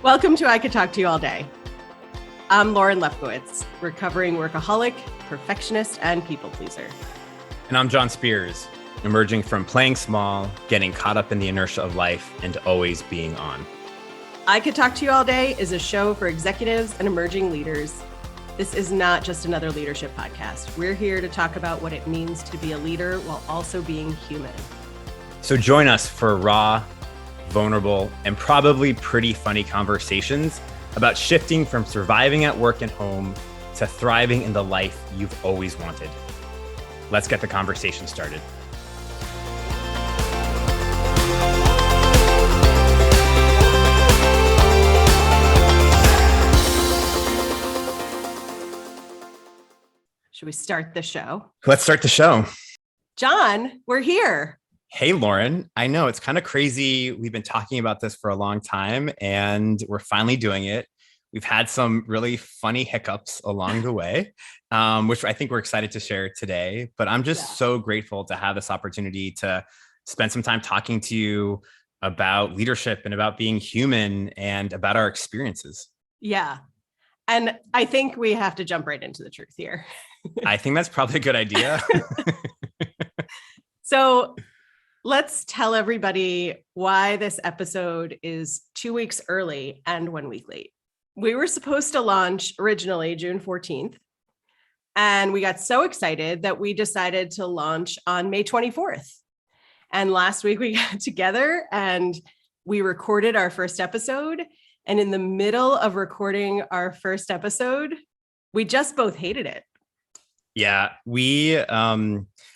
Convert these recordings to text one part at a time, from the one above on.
Welcome to I Could Talk to You All Day. I'm Lauren Lefkowitz, recovering workaholic, perfectionist, and people pleaser. And I'm John Spears, emerging from playing small, getting caught up in the inertia of life, and always being on. I Could Talk to You All Day is a show for executives and emerging leaders. This is not just another leadership podcast. We're here to talk about what it means to be a leader while also being human. So join us for raw, vulnerable, and probably pretty funny conversations about shifting from surviving at work and home to thriving in the life you've always wanted. Let's get the conversation started. Should we start the show? Let's start the show. John, we're here. Hey, Lauren. I know it's kind of crazy. We've been talking about this for a long time and we're finally doing it. We've had some really funny hiccups along the way, which I think we're excited to share today. But I'm just so grateful to have this opportunity to spend some time talking to you about leadership and about being human and about our experiences. Yeah. And I think we have to jump right into the truth here. I think that's probably a good idea. So let's tell everybody why this episode is 2 weeks early and 1 week late. We were supposed to launch originally June 14th, and we got so excited that we decided to launch on May 24th. And last week we got together and we recorded our first episode. And in the middle of recording our first episode, we just both hated it. Yeah,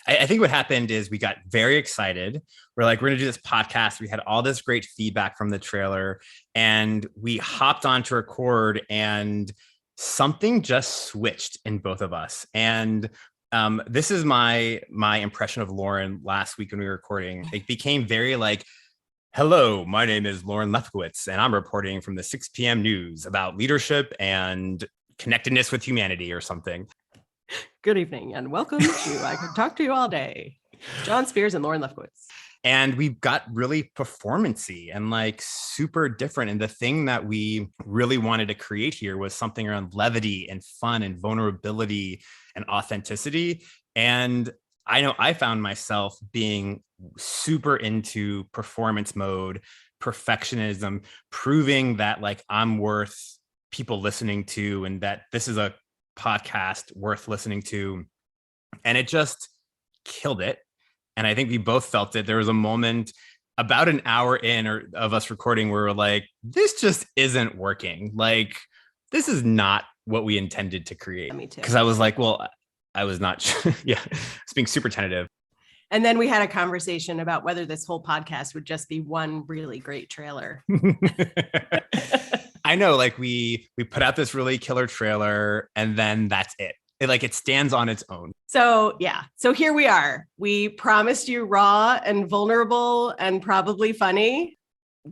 I think what happened is we got very excited. We're like, we're going to do this podcast. We had all this great feedback from the trailer and we hopped on to record and something just switched in both of us. And this is my impression of Lauren last week when we were recording. It became very like, hello, my name is Lauren Lefkowitz and I'm reporting from the 6 p.m. news about leadership and connectedness with humanity or something. Good evening and welcome to I Could Talk to You All Day. John Spears and Lauren Lefkowitz. And we got really performance-y and like super different. And the thing that we really wanted to create here was something around levity and fun and vulnerability and authenticity. And I know I found myself being super into performance mode, perfectionism, proving that like I'm worth people listening to and that this is a podcast worth listening to. And it just killed it. And I think we both felt it. There was a moment about an hour in of us recording where we're like, this just isn't working. Like, this is not what we intended to create. Me too. Because I was like, well, I was not, yeah, it's being super tentative. And then we had a conversation about whether this whole podcast would just be one really great trailer. I know, like we put out this really killer trailer and then that's it. It stands on its own. So yeah, so here we are. We promised you raw and vulnerable and probably funny.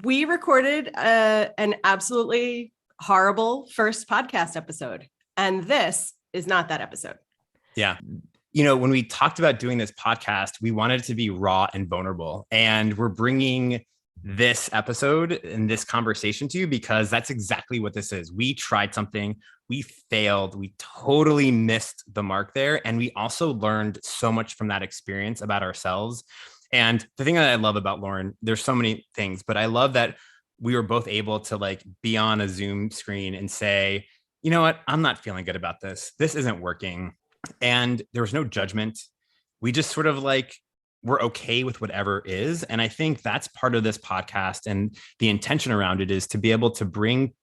We recorded an absolutely horrible first podcast episode. And this is not that episode. Yeah. You know, when we talked about doing this podcast, we wanted it to be raw and vulnerable. And we're bringing this episode and this conversation to you because that's exactly what this is. We tried something, we failed, we totally missed the mark there. And we also learned so much from that experience about ourselves. And the thing that I love about Lauren, there's so many things, but I love that we were both able to like be on a Zoom screen and say, you know what, I'm not feeling good about this. This isn't working. And there was no judgment. We just sort of like, we're okay with whatever is. And I think that's part of this podcast. And the intention around it is to be able to bring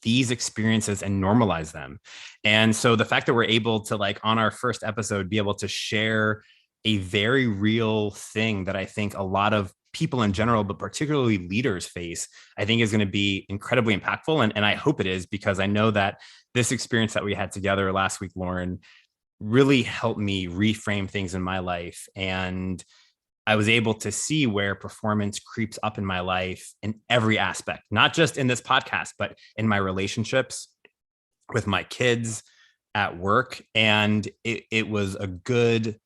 these experiences and normalize them. And so the fact that we're able to like on our first episode, be able to share a very real thing that I think a lot of people in general, but particularly leaders face, I think is going to be incredibly impactful. And I hope it is, because I know that this experience that we had together last week, Lauren, really helped me reframe things in my life. And I was able to see where performance creeps up in my life in every aspect, not just in this podcast, but in my relationships with my kids, at work. And it was a good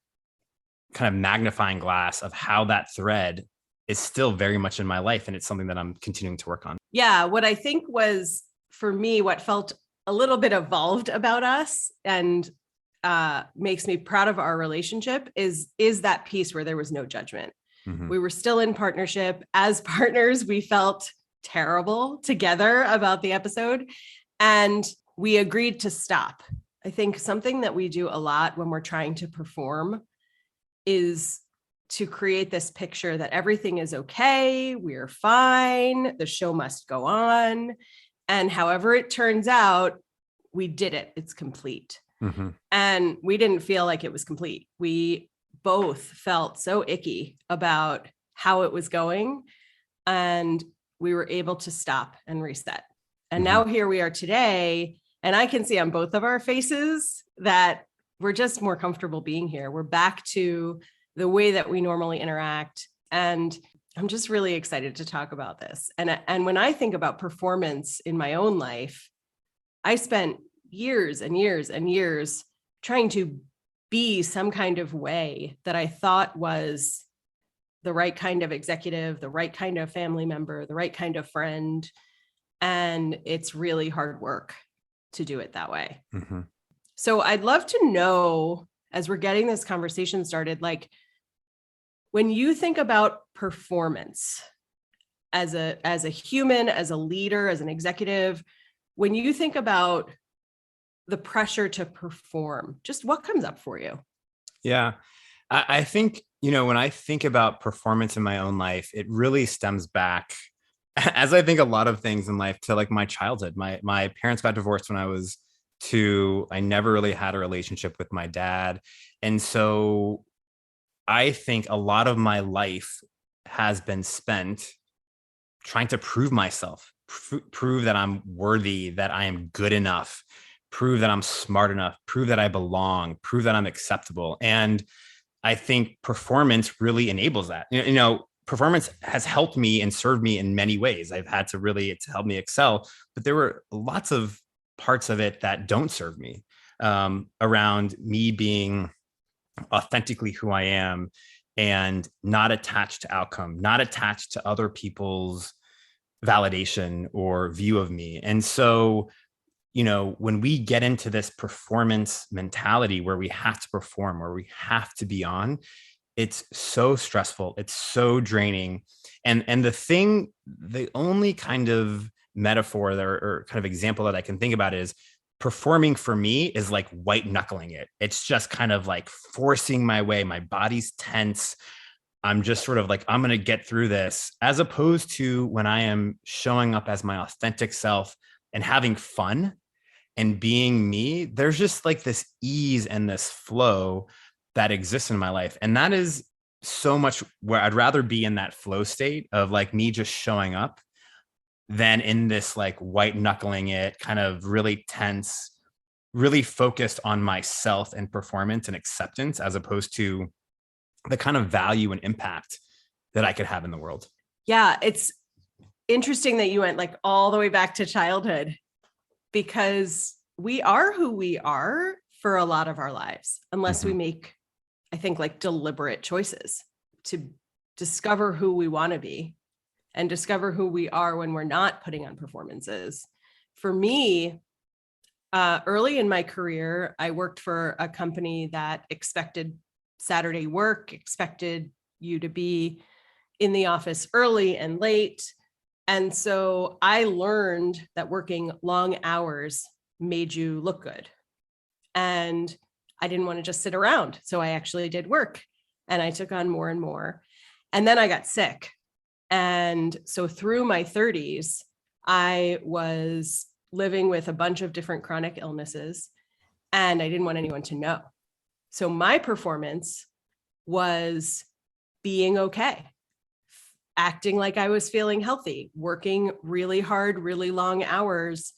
kind of magnifying glass of how that thread is still very much in my life. And it's something that I'm continuing to work on. Yeah. What I think was for me, what felt a little bit evolved about us and makes me proud of our relationship is that piece where there was no judgment. Mm-hmm. We were still in partnership. As partners, we felt terrible together about the episode, and we agreed to stop. I think something that we do a lot when we're trying to perform is to create this picture that everything is okay, we're fine, the show must go on. And however it turns out, we did it, it's complete. Mm-hmm. And we didn't feel like it was complete. We both felt so icky about how it was going. And we were able to stop and reset. And now here we are today. And I can see on both of our faces that we're just more comfortable being here. We're back to the way that we normally interact. And I'm just really excited to talk about this. And when I think about performance in my own life, I spent years and years and years trying to be some kind of way that I thought was the right kind of executive, the right kind of family member, the right kind of friend. And it's really hard work to do it that way. Mm-hmm. So I'd love to know, as we're getting this conversation started, like when you think about performance as a human, as a leader, as an executive, when you think about the pressure to perform, just what comes up for you? Yeah, I think, when I think about performance in my own life, it really stems back, as I think a lot of things in life, to like my childhood. My parents got divorced when I was 2. I never really had a relationship with my dad. And so I think a lot of my life has been spent trying to prove myself, prove that I'm worthy, that I am good enough, prove that I'm smart enough, prove that I belong, prove that I'm acceptable. And I think performance really enables that. Performance has helped me and served me in many ways. I've had to help me excel, but there were lots of parts of it that don't serve me, around me being authentically who I am and not attached to outcome, not attached to other people's validation or view of me. And so, when we get into this performance mentality where we have to perform, where we have to be on, it's so stressful. It's so draining. And the only kind of metaphor or kind of example that I can think about is performing for me is like white knuckling it. It's just kind of like forcing my way. My body's tense. I'm just sort of like, I'm going to get through this, as opposed to when I am showing up as my authentic self and having fun and being me. There's just like this ease and this flow that exists in my life. And that is so much where I'd rather be, in that flow state of like me just showing up, than in this like white knuckling it, kind of really tense, really focused on myself and performance and acceptance, as opposed to the kind of value and impact that I could have in the world. Yeah, it's interesting that you went like all the way back to childhood, because we are who we are for a lot of our lives, unless we make, I think, like deliberate choices to discover who we want to be and discover who we are when we're not putting on performances. For me, early in my career, I worked for a company that expected Saturday work, expected you to be in the office early and late. And so I learned that working long hours made you look good. And I didn't want to just sit around. So I actually did work, and I took on more and more. And then I got sick. And so through my 30s, I was living with a bunch of different chronic illnesses, and I didn't want anyone to know. So my performance was being okay, acting like I was feeling healthy, working really hard, really long hours,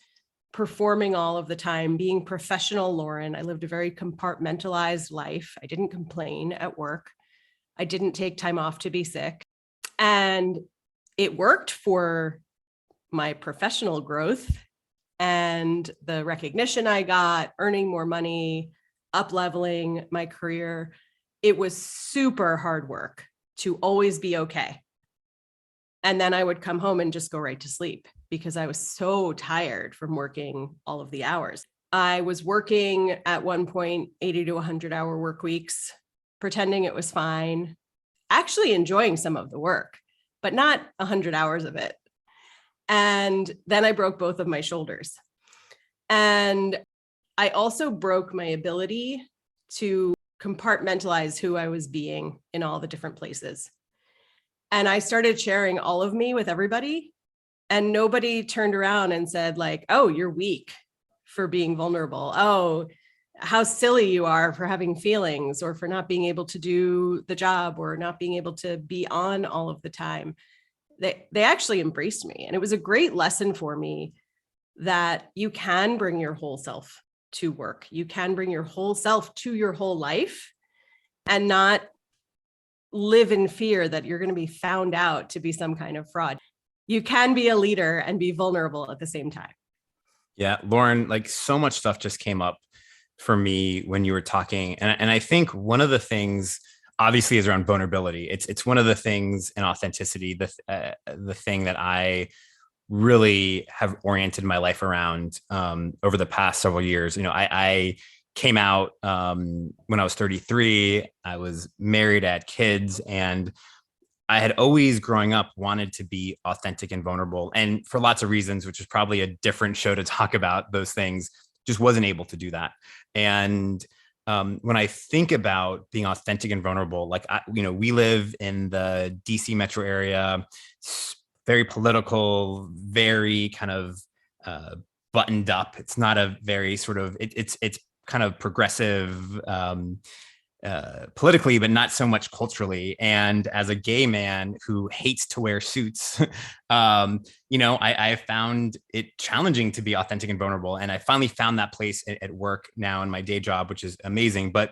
performing all of the time, being professional Lauren. I lived a very compartmentalized life. I didn't complain at work. I didn't take time off to be sick. And it worked for my professional growth and the recognition I got, earning more money, up-leveling my career. It was super hard work to always be okay. And then I would come home and just go right to sleep because I was so tired from working all of the hours. I was working at one point 80 to 100-hour work weeks, pretending it was fine, actually enjoying some of the work, but not 100 hours of it. And then I broke both of my shoulders. And I also broke my ability to compartmentalize who I was being in all the different places. And I started sharing all of me with everybody. And nobody turned around and said, like, oh, you're weak for being vulnerable. Oh, how silly you are for having feelings or for not being able to do the job or not being able to be on all of the time. They actually embraced me. And it was a great lesson for me that you can bring your whole self to work. You can bring your whole self to your whole life and not live in fear that you're going to be found out to be some kind of fraud. You can be a leader and be vulnerable at the same time. Yeah, Lauren, like so much stuff just came up for me when you were talking. And I think one of the things obviously is around vulnerability. It's one of the things in authenticity, the thing that I really have oriented my life around over the past several years. You know, I came out when I was 33. I was married, I had kids, and I had always growing up wanted to be authentic and vulnerable. And for lots of reasons, which is probably a different show to talk about those things, just wasn't able to do that. And when I think about being authentic and vulnerable, like, we live in the DC metro area, very political, very kind of buttoned up. It's not a very sort of, it's kind of progressive politically, but not so much culturally. And as a gay man who hates to wear suits, I found it challenging to be authentic and vulnerable. And I finally found that place at work now in my day job, which is amazing. But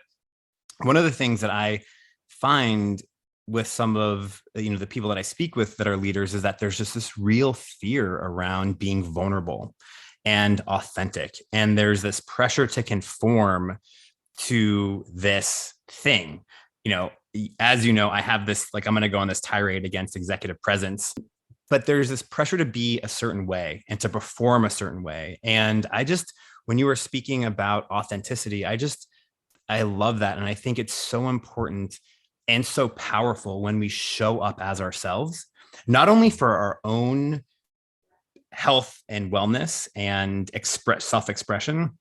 one of the things that I find with some of the people that I speak with that are leaders is that there's just this real fear around being vulnerable and authentic. And there's this pressure to conform to this thing. As you know, I have this, like, I'm going to go on this tirade against executive presence, but there's this pressure to be a certain way and to perform a certain way. And when you were speaking about authenticity, I love that. And I think it's so important and so powerful when we show up as ourselves, not only for our own health and wellness and self-expression,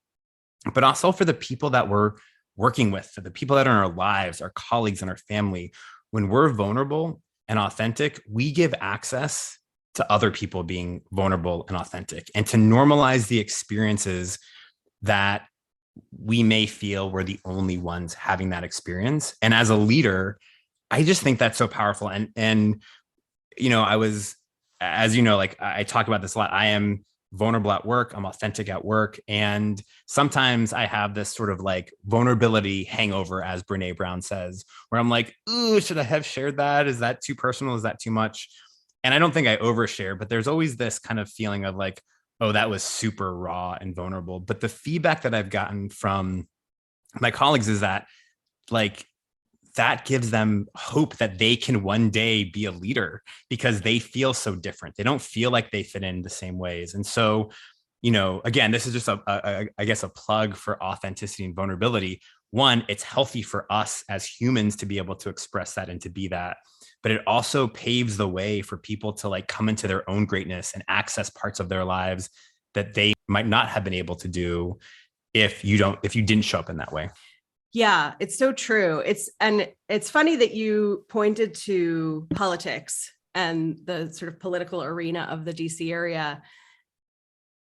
but also for the people that we're working with, for the people that are in our lives, our colleagues and our family. When we're vulnerable and authentic, we give access to other people being vulnerable and authentic, and to normalize the experiences that we may feel we're the only ones having that experience. And as a leader, I just think that's so powerful. And I was, as you know, like, I talk about this a lot. I am vulnerable at work. I'm authentic at work. And sometimes I have this sort of like vulnerability hangover, as Brene Brown says, where I'm like, ooh, should I have shared that? Is that too personal? Is that too much? And I don't think I overshare, but there's always this kind of feeling of like, oh, that was super raw and vulnerable. But the feedback that I've gotten from my colleagues is that, like, that gives them hope that they can one day be a leader because they feel so different. They don't feel like they fit in the same ways. And so, again, this is just I guess a plug for authenticity and vulnerability. One, it's healthy for us as humans to be able to express that and to be that, but it also paves the way for people to, like, come into their own greatness and access parts of their lives that they might not have been able to do if you didn't show up in that way. Yeah, it's so true. It's funny that you pointed to politics and the sort of political arena of the DC area.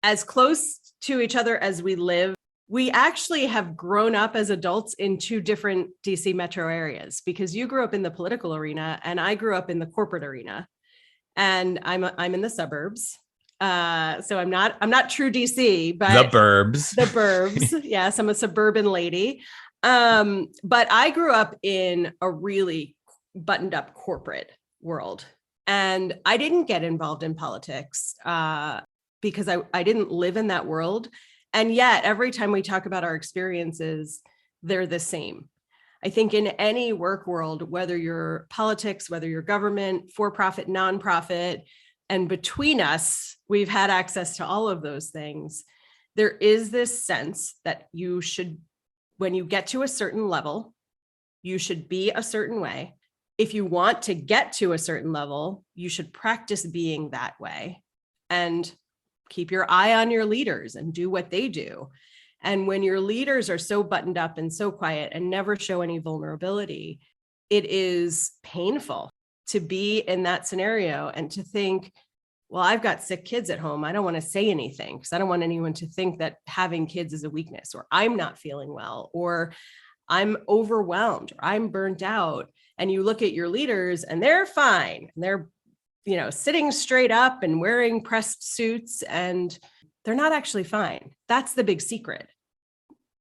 As close to each other as we live, we actually have grown up as adults in two different DC metro areas, because you grew up in the political arena and I grew up in the corporate arena, and I'm in the suburbs. So I'm not true DC, but the burbs. Yes, I'm a suburban lady. But I grew up in a really buttoned up corporate world, and I didn't get involved in politics because I didn't live in that world. And yet every time we talk about our experiences, they're the same. I think in any work world, whether you're politics, whether you're government, for-profit, nonprofit, and between us, we've had access to all of those things. There is this sense that you should, when you get to a certain level, you should be a certain way. If you want to get to a certain level, you should practice being that way and keep your eye on your leaders and do what they do. And when your leaders are so buttoned up and so quiet and never show any vulnerability, it is painful to be in that scenario and to think, well, I've got sick kids at home. I don't want to say anything because I don't want anyone to think that having kids is a weakness, or I'm not feeling well, or I'm overwhelmed, or I'm burnt out. And you look at your leaders and they're fine. And they're, sitting straight up and wearing pressed suits, and they're not actually fine. That's the big secret.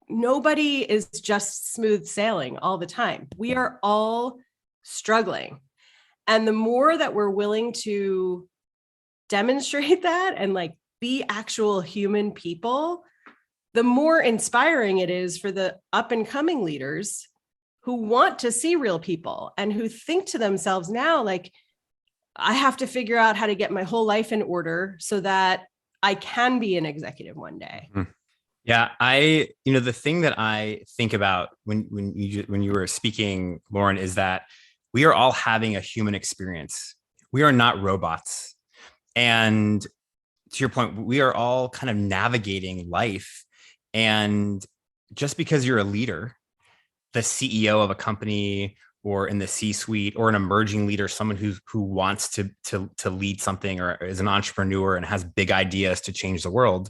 Nobody is just smooth sailing all the time. We are all struggling. And the more that we're willing to demonstrate that and be actual human people, the more inspiring it is for the up and coming leaders who want to see real people and who think to themselves now, I have to figure out how to get my whole life in order so that I can be an executive one day. Yeah, the thing that I think about when you were speaking, Lauren, is that we are all having a human experience. We are not robots. And to your point, we are all kind of navigating life. And just because you're a leader, the CEO of a company, or in the C-suite, or an emerging leader, someone who wants to lead something, or is an entrepreneur and has big ideas to change the world,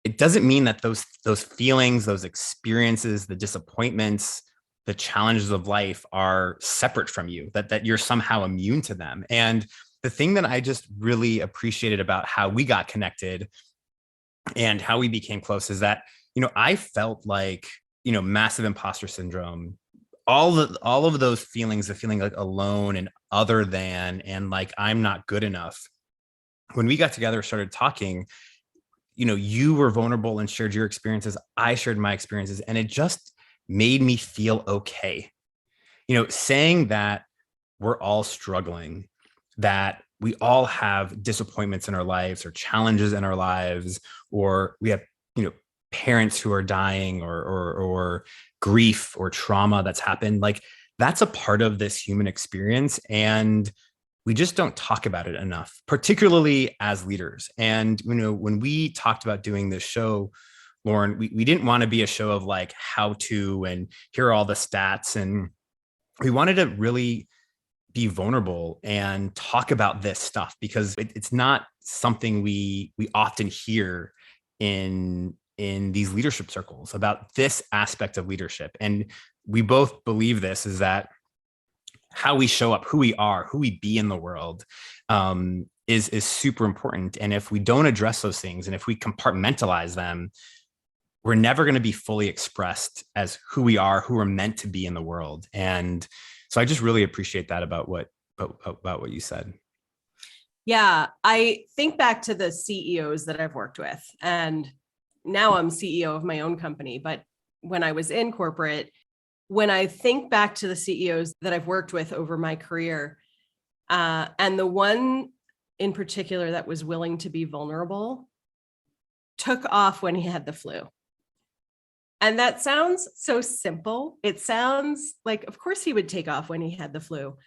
it doesn't mean that those feelings, those experiences, the disappointments, the challenges of life are separate from you, that you're somehow immune to them. And the thing that I just really appreciated about how we got connected and how we became close is that, I felt like, massive imposter syndrome, all of those feelings of feeling like alone and other than, and like I'm not good enough. When we got together, started talking, you were vulnerable and shared your experiences. I shared my experiences, and it just made me feel okay. Saying that we're all struggling, that we all have disappointments in our lives or challenges in our lives, or we have, parents who are dying, or grief or trauma that's happened. That's a part of this human experience. And we just don't talk about it enough, particularly as leaders. And, when we talked about doing this show, Lauren, we didn't want to be a show of how to, and here are all the stats. And we wanted to really be vulnerable and talk about this stuff because it's not something we often hear in these leadership circles about this aspect of leadership. And we both believe this is that how we show up, who we are, who we be in the world, is super important. And if we don't address those things, and if we compartmentalize them, we're never going to be fully expressed as who we are, who we're meant to be in the world. And so I just really appreciate that about what you said. Yeah, I think back to the CEOs that I've worked with, and now I'm CEO of my own company. But when I was in corporate, when I think back to the CEOs that I've worked with over my career, and the one in particular that was willing to be vulnerable took off when he had the flu. And that sounds so simple. It sounds like, of course, he would take off when he had the flu,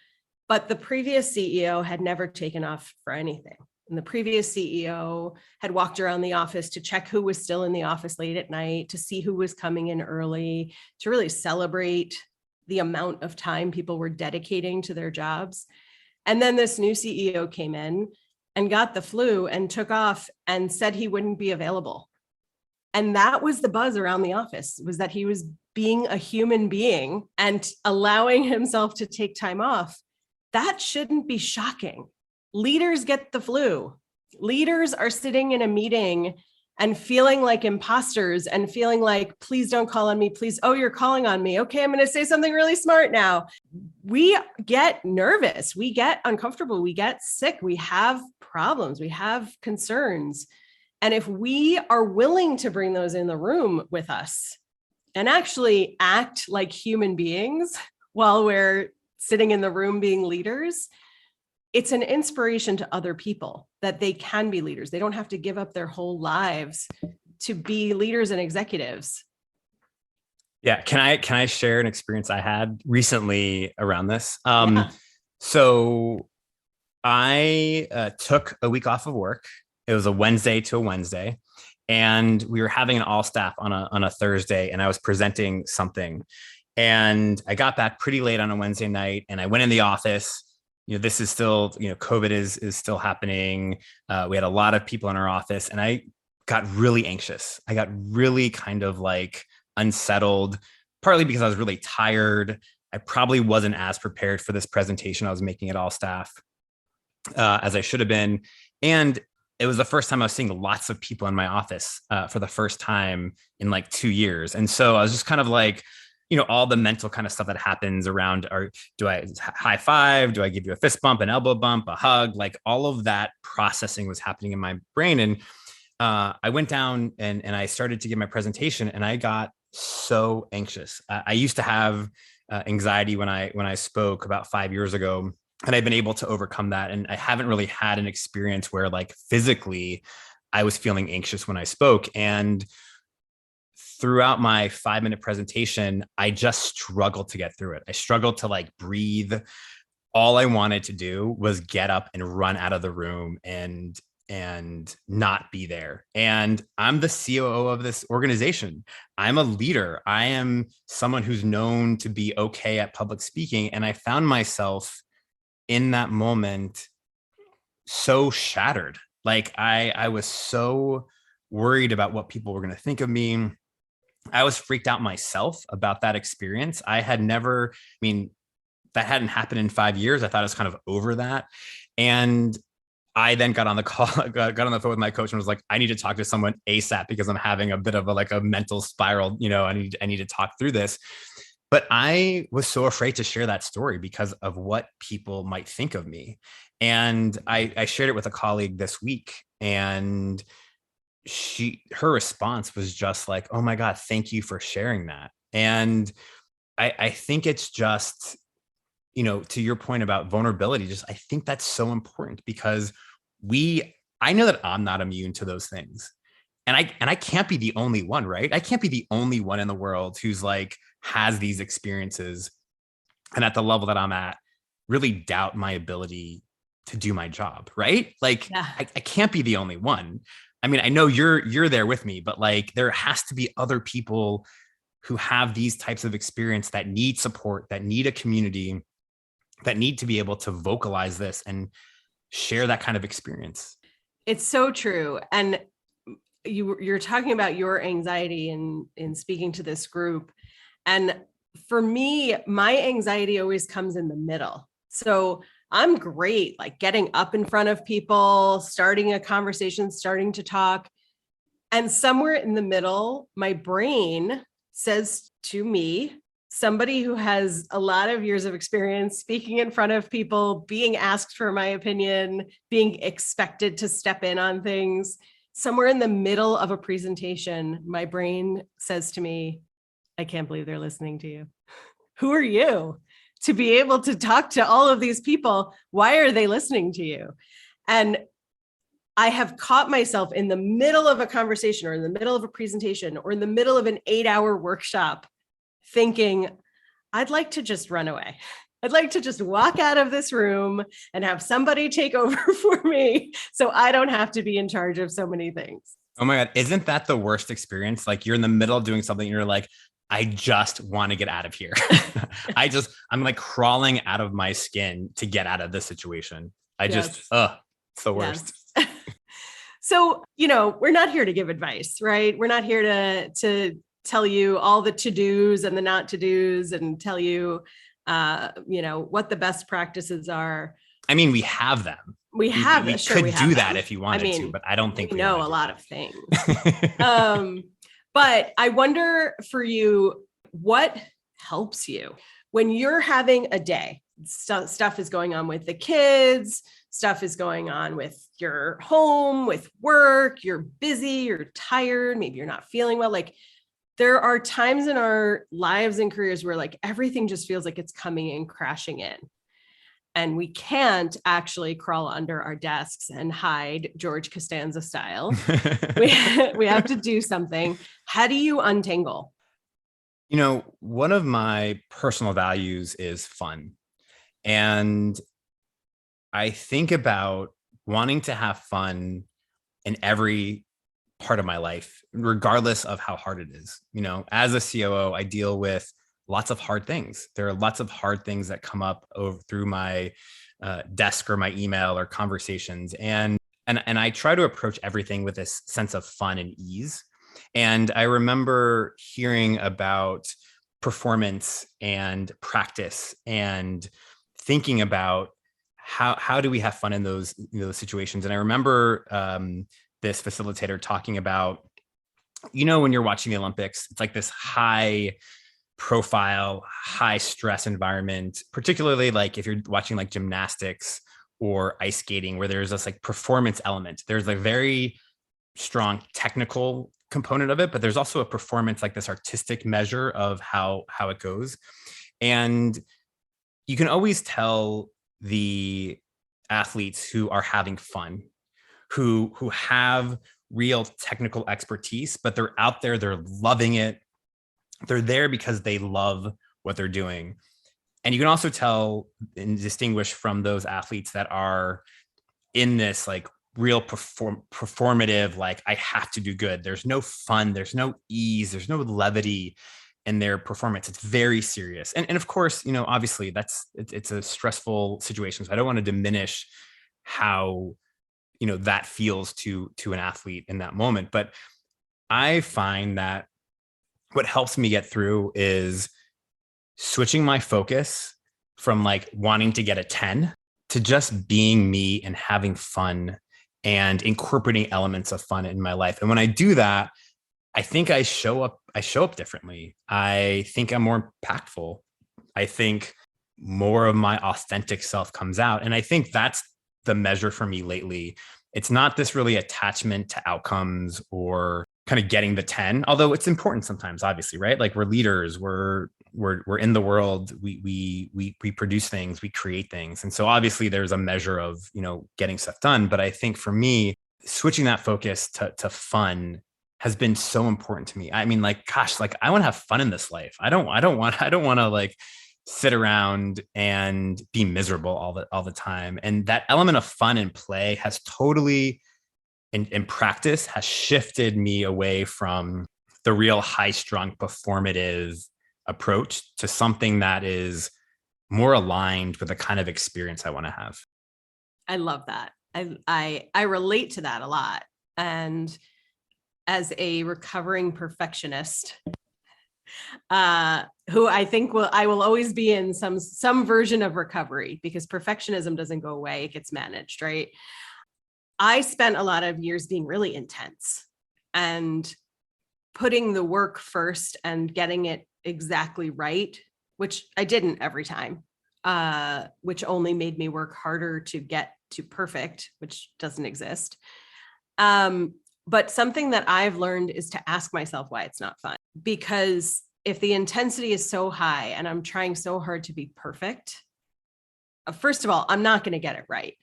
but the previous CEO had never taken off for anything. And the previous CEO had walked around the office to check who was still in the office late at night, to see who was coming in early, to really celebrate the amount of time people were dedicating to their jobs. And then this new CEO came in and got the flu and took off and said he wouldn't be available. And that was the buzz around the office, was that he was being a human being and allowing himself to take time off. That shouldn't be shocking. Leaders get the flu. Leaders are sitting in a meeting and feeling like imposters and feeling like, please don't call on me. Please. Oh, you're calling on me. Okay, I'm going to say something really smart now. We get nervous. We get uncomfortable. We get sick. We have problems. We have concerns. And if we are willing to bring those in the room with us and actually act like human beings while we're sitting in the room being leaders, it's an inspiration to other people that they can be leaders. They don't have to give up their whole lives to be leaders and executives. Yeah. Can I share an experience I had recently around this? Yeah. So I took a week off of work. It was a Wednesday to a Wednesday, and we were having an all staff on a Thursday, and I was presenting something. And I got back pretty late on a Wednesday night, and I went in the office. This is still, COVID is still happening. We had a lot of people in our office, and I got really anxious. I got really kind of like unsettled, partly because I was really tired. I probably wasn't as prepared for this presentation I was making at all staff as I should have been. And it was the first time I was seeing lots of people in my office for the first time in like 2 years. And so I was just kind of like, all the mental kind of stuff that happens around, or do I high five? Do I give you a fist bump, an elbow bump, a hug? Like all of that processing was happening in my brain. And I went down and I started to give my presentation, and I got so anxious. I used to have anxiety when I spoke about 5 years ago, and I've been able to overcome that. And I haven't really had an experience where like physically I was feeling anxious when I spoke. And throughout my 5-minute presentation, I just struggled to get through it. I struggled to like breathe. All I wanted to do was get up and run out of the room and not be there. And I'm the COO of this organization. I'm a leader. I am someone who's known to be okay at public speaking. And I found myself in that moment so shattered. Like I was so worried about what people were going to think of me. I was freaked out myself about that experience. I had never, that hadn't happened in 5 years. I thought I was kind of over that. And I then got on the call, got on the phone with my coach and was like, I need to talk to someone ASAP because I'm having a bit of a mental spiral. I need to talk through this. But I was so afraid to share that story because of what people might think of me. And I shared it with a colleague this week, and her response was just like, oh my God, thank you for sharing that. And I think it's just, to your point about vulnerability, I think that's so important because I know that I'm not immune to those things. And I can't be the only one, right? I can't be the only one in the world who's like, has these experiences. And at the level that I'm at, really doubt my ability to do my job, right? Like, Yeah. I can't be the only one. I know you're there with me, but like there has to be other people who have these types of experience that need support, that need a community, that need to be able to vocalize this and share that kind of experience. It's so true. And you're talking about your anxiety in speaking to this group. And for me, my anxiety always comes in the middle. So I'm great, like getting up in front of people, starting a conversation, starting to talk. And somewhere in the middle, my brain says to me, somebody who has a lot of years of experience speaking in front of people, being asked for my opinion, being expected to step in on things, somewhere in the middle of a presentation, my brain says to me, I can't believe they're listening to you. Who are you to be able to talk to all of these people? Why are they listening to you? And I have caught myself in the middle of a conversation or in the middle of a presentation or in the middle of an 8-hour workshop thinking, I'd like to just run away. I'd like to just walk out of this room and have somebody take over for me so I don't have to be in charge of so many things. Oh my God. Isn't that the worst experience? Like you're in the middle of doing something and you're like, I just want to get out of here. I'm like crawling out of my skin to get out of this situation. It's the worst. Yes. So, we're not here to give advice, right? We're not here to tell you all the to-dos and the not to-dos and tell you, what the best practices are. We have them. We have we this. Sure, could we do have that them. if you wanted to, but I don't think we know a lot of things. That. But I wonder for you, what helps you when you're having a day? Stuff is going on with the kids, stuff is going on with your home, with work, you're busy, you're tired, maybe you're not feeling well. Like, there are times in our lives and careers where like everything just feels like it's coming in crashing in. And we can't actually crawl under our desks and hide George Costanza style. we have to do something. How do you untangle? One of my personal values is fun. And I think about wanting to have fun in every part of my life, regardless of how hard it is. As a COO, I deal with lots of hard things. There are lots of hard things that come up through my desk or my email or conversations. And I try to approach everything with this sense of fun and ease. And I remember hearing about performance and practice and thinking about how do we have fun in those situations. And I remember this facilitator talking about, when you're watching the Olympics, it's like this high profile, high stress environment, particularly like if you're watching like gymnastics or ice skating, where there's this like performance element. There's a very strong technical component of it, but there's also a performance, like this artistic measure of how it goes. And you can always tell the athletes who are having fun, who have real technical expertise, but they're out there, they're loving it. They're there because they love what they're doing. And you can also tell and distinguish from those athletes that are in this like real performative, like I have to do good. There's no fun, there's no ease, there's no levity in their performance. It's very serious. And of course, obviously it's a stressful situation. So I don't want to diminish how, that feels to an athlete in that moment. But I find that what helps me get through is switching my focus from like wanting to get a 10 to just being me and having fun and incorporating elements of fun in my life. And when I do that, I think I show up differently. I think I'm more impactful. I think more of my authentic self comes out. And I think that's the measure for me lately. It's not this really attachment to outcomes or kind of getting the 10, although it's important sometimes, obviously, right? Like we're leaders, we're in the world, we produce things, we create things. And so obviously there's a measure of, getting stuff done. But I think for me, switching that focus to fun has been so important to me. I mean, like, gosh, like I want to have fun in this life. I don't want to like sit around and be miserable all the time. And that element of fun and play has totally in practice has shifted me away from the real high strung performative approach to something that is more aligned with the kind of experience I want to have. I love that. I relate to that a lot. And as a recovering perfectionist, who I think I will always be in some version of recovery, because perfectionism doesn't go away, it gets managed, right? I spent a lot of years being really intense and putting the work first and getting it exactly right, which I didn't every time, which only made me work harder to get to perfect, which doesn't exist. But something that I've learned is to ask myself why it's not fun. Because if the intensity is so high and I'm trying so hard to be perfect, first of all, I'm not going to get it right,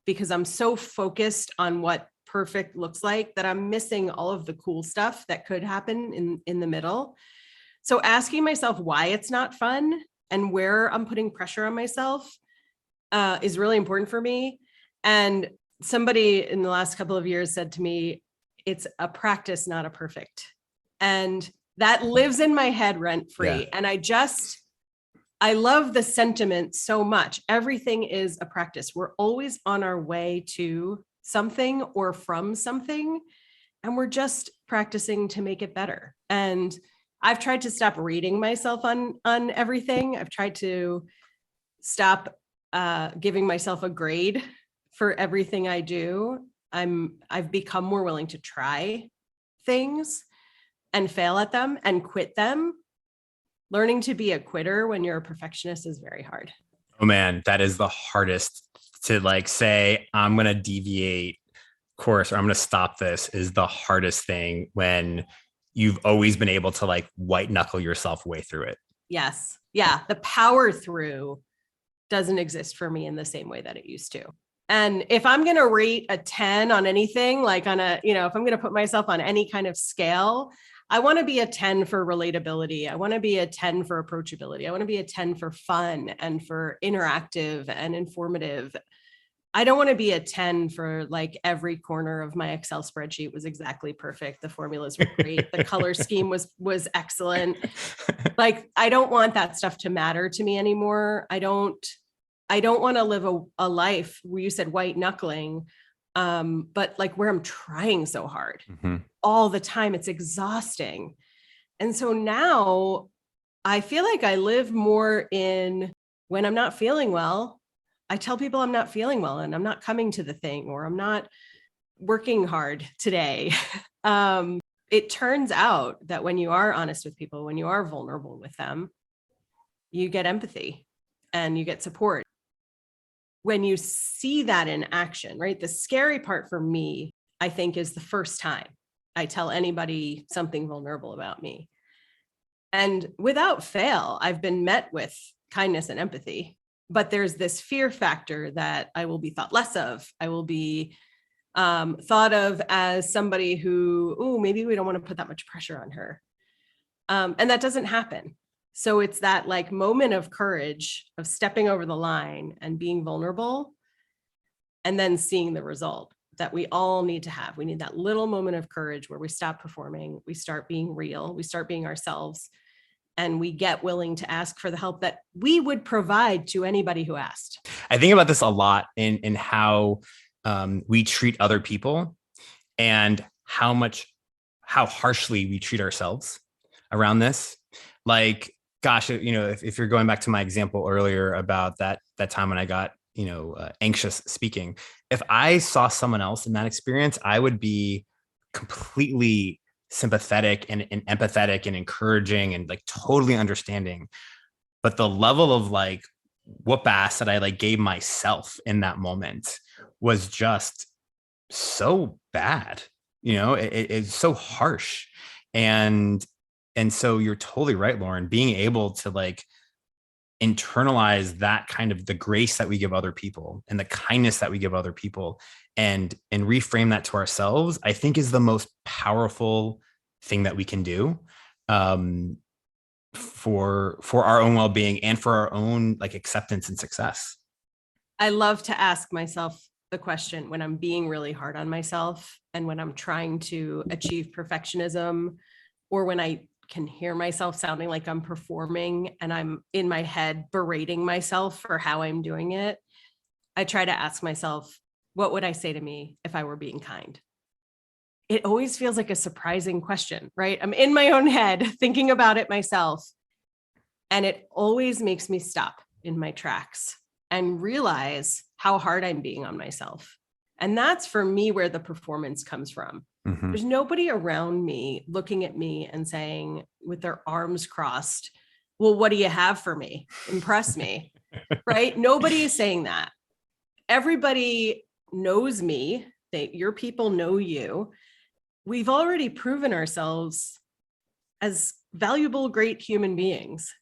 because I'm so focused on what perfect looks like that I'm missing all of the cool stuff that could happen in the middle. So asking myself why it's not fun and where I'm putting pressure on myself is really important for me. And somebody in the last couple of years said to me, it's a practice, not a perfect. And that lives in my head rent free. Yeah. And I love the sentiment so much. Everything is a practice. We're always on our way to something or from something, and we're just practicing to make it better. And I've tried to stop rating myself on everything. I've tried to stop giving myself a grade for everything I do. I've become more willing to try things and fail at them and quit them. Learning to be a quitter when you're a perfectionist is very hard. Oh man, that is the hardest. To like say, I'm going to deviate course or I'm going to stop this is the hardest thing when you've always been able to like white knuckle yourself way through it. Yes. Yeah. The power through doesn't exist for me in the same way that it used to. And if I'm going to rate a 10 on anything, like on a, if I'm going to put myself on any kind of scale, I want to be a 10 for relatability. I want to be a 10 for approachability. I want to be a 10 for fun and for interactive and informative. I don't want to be a 10 for like every corner of my Excel spreadsheet was exactly perfect. The formulas were great. The color scheme was excellent. Like, I don't want that stuff to matter to me anymore. I don't want to live a life where you said white knuckling, but like where I'm trying so hard all the time. It's exhausting. And so now I feel like I live more in when I'm not feeling well, I tell people I'm not feeling well and I'm not coming to the thing, or I'm not working hard today. It turns out that when you are honest with people, when you are vulnerable with them, you get empathy and you get support. When you see that in action, right? The scary part for me, I think, is the first time I tell anybody something vulnerable about me. And without fail, I've been met with kindness and empathy, but there's this fear factor that I will be thought less of. I will be thought of as somebody who, oh, maybe we don't want to put that much pressure on her. And that doesn't happen. So it's that like moment of courage of stepping over the line and being vulnerable and then seeing the result that we all need to have. We need that little moment of courage where we stop performing, we start being real, we start being ourselves, and we get willing to ask for the help that we would provide to anybody who asked. I think about this a lot in how we treat other people and how harshly we treat ourselves around this. Like, gosh, if you're going back to my example earlier about that time when I got, anxious speaking, if I saw someone else in that experience, I would be completely sympathetic and empathetic and encouraging and like totally understanding. But the level of like whoop ass that I like gave myself in that moment was just so bad. It's so harsh. And so you're totally right, Lauren, being able to like internalize that kind of the grace that we give other people and the kindness that we give other people and reframe that to ourselves, I think is the most powerful thing that we can do for our own well-being and for our own like acceptance and success. I love to ask myself the question when I'm being really hard on myself and when I'm trying to achieve perfectionism, or when I can hear myself sounding like I'm performing and I'm in my head berating myself for how I'm doing it. I try to ask myself, what would I say to me if I were being kind? It always feels like a surprising question, right? I'm in my own head thinking about it myself. And it always makes me stop in my tracks and realize how hard I'm being on myself. And that's for me where the performance comes from. Mm-hmm. There's nobody around me looking at me and saying with their arms crossed, well, what do you have for me? Impress me, right? Nobody is saying that. Everybody knows me. Your people know you. We've already proven ourselves as valuable, great human beings.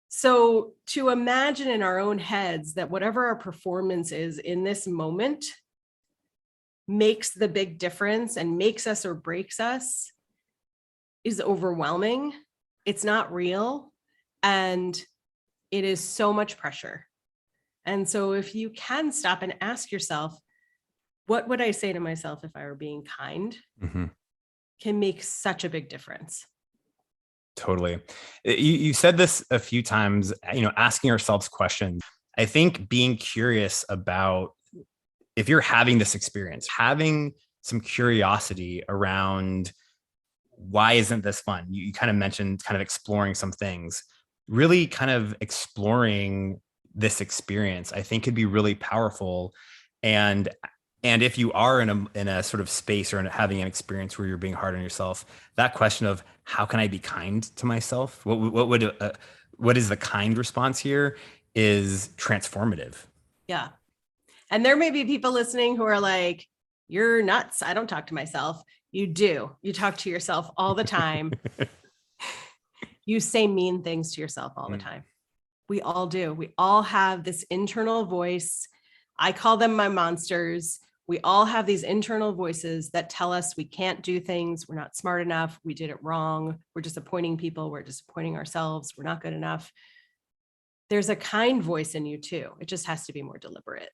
So to imagine in our own heads that whatever our performance is in this moment makes the big difference and makes us or breaks us is overwhelming. It's not real. And it is so much pressure. And so if you can stop and ask yourself, what would I say to myself if I were being kind? Mm-hmm. Can make such a big difference. Totally. You said this a few times, asking ourselves questions. I think being curious about if you're having this experience, having some curiosity around why isn't this fun? You kind of mentioned kind of exploring some things, really kind of exploring this experience, I think could be really powerful. And if you are in a sort of space or having an experience where you're being hard on yourself, that question of how can I be kind to myself? What is the kind response here is transformative. Yeah. And there may be people listening who are like, You're nuts. I don't talk to myself. You do. You talk to yourself all the time. You say mean things to yourself all the time. We all do. We all have this internal voice. I call them my monsters. We all have these internal voices that tell us we can't do things. We're not smart enough. We did it wrong. We're disappointing people. We're disappointing ourselves. We're not good enough. There's a kind voice in you too. It just has to be more deliberate.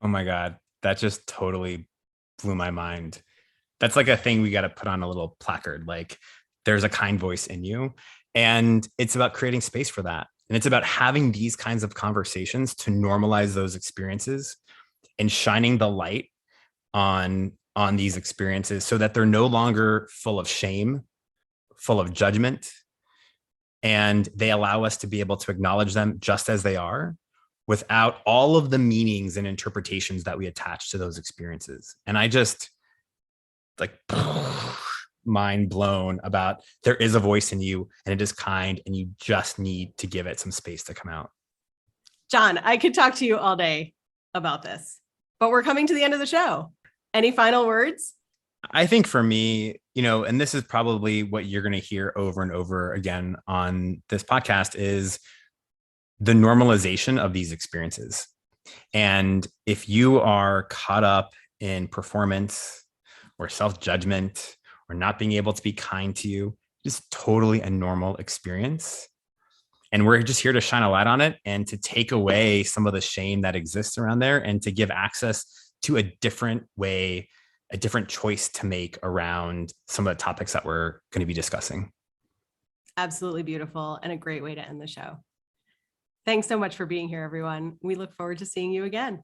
Oh my God. That just totally blew my mind. That's like a thing we got to put on a little placard. Like, there's a kind voice in you. And it's about creating space for that. And it's about having these kinds of conversations to normalize those experiences and shining the light on these experiences so that they're no longer full of shame, full of judgment, and they allow us to be able to acknowledge them just as they are without all of the meanings and interpretations that we attach to those experiences. And I just like mind blown about there is a voice in you and it is kind and you just need to give it some space to come out. John, I could talk to you all day about this, but we're coming to the end of the show. Any final words? I think for me, and this is probably what you're going to hear over and over again on this podcast, is the normalization of these experiences. And if you are caught up in performance or self-judgment or not being able to be kind to you, it's totally a normal experience. And we're just here to shine a light on it and to take away some of the shame that exists around there and to give access to a different way, a different choice to make around some of the topics that we're going to be discussing. Absolutely beautiful and a great way to end the show. Thanks so much for being here, everyone. We look forward to seeing you again.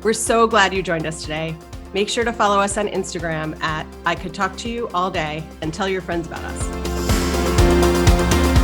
We're so glad you joined us today. Make sure to follow us on Instagram at I Could Talk to You All Day and tell your friends about us.